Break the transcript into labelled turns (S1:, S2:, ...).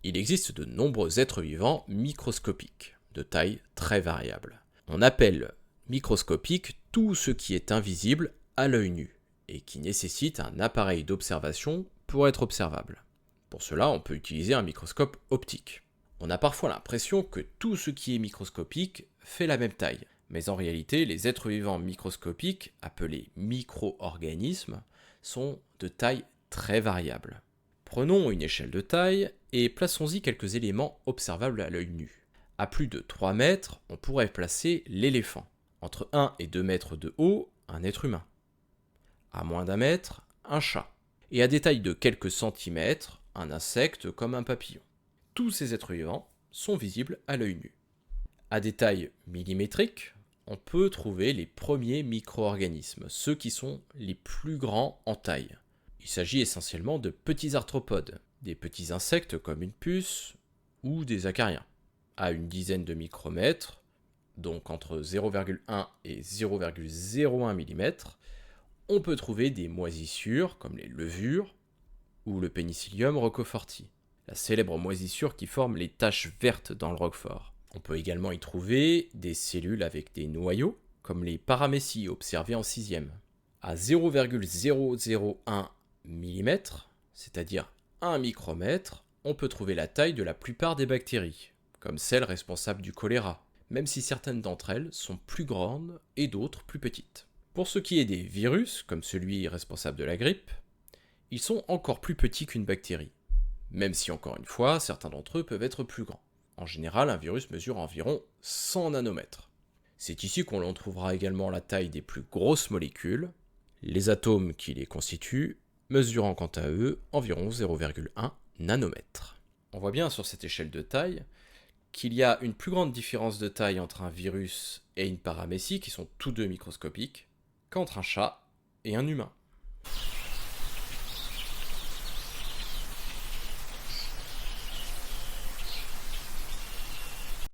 S1: Il existe de nombreux êtres vivants microscopiques, de taille très variable. On appelle microscopique tout ce qui est invisible à l'œil nu et qui nécessite un appareil d'observation pour être observable. Pour cela, on peut utiliser un microscope optique. On a parfois l'impression que tout ce qui est microscopique fait la même taille, mais en réalité, les êtres vivants microscopiques, appelés micro-organismes, sont de taille très variable. Prenons une échelle de taille et plaçons-y quelques éléments observables à l'œil nu. À plus de 3 mètres, on pourrait placer l'éléphant. Entre 1 et 2 mètres de haut, un être humain. À moins d'un mètre, un chat. Et à des tailles de quelques centimètres, un insecte comme un papillon. Tous ces êtres vivants sont visibles à l'œil nu. À des tailles millimétriques, on peut trouver les premiers micro-organismes, ceux qui sont les plus grands en taille. Il s'agit essentiellement de petits arthropodes, des petits insectes comme une puce ou des acariens. À une dizaine de micromètres, donc entre 0,1 et 0,01 mm, on peut trouver des moisissures comme les levures ou le Penicillium roqueforti, la célèbre moisissure qui forme les taches vertes dans le roquefort. On peut également y trouver des cellules avec des noyaux, comme les paramécies observées en 6e. À 0,001 mm, c'est-à-dire 1 micromètre, on peut trouver la taille de la plupart des bactéries, comme celles responsables du choléra, même si certaines d'entre elles sont plus grandes et d'autres plus petites. Pour ce qui est des virus, comme celui responsable de la grippe, ils sont encore plus petits qu'une bactérie, même si encore une fois, certains d'entre eux peuvent être plus grands. En général, un virus mesure environ 100 nanomètres. C'est ici qu'on en trouvera également la taille des plus grosses molécules, les atomes qui les constituent, mesurant quant à eux environ 0,1 nanomètre. On voit bien sur cette échelle de taille qu'il y a une plus grande différence de taille entre un virus et une paramécie, qui sont tous deux microscopiques, qu'entre un chat et un humain.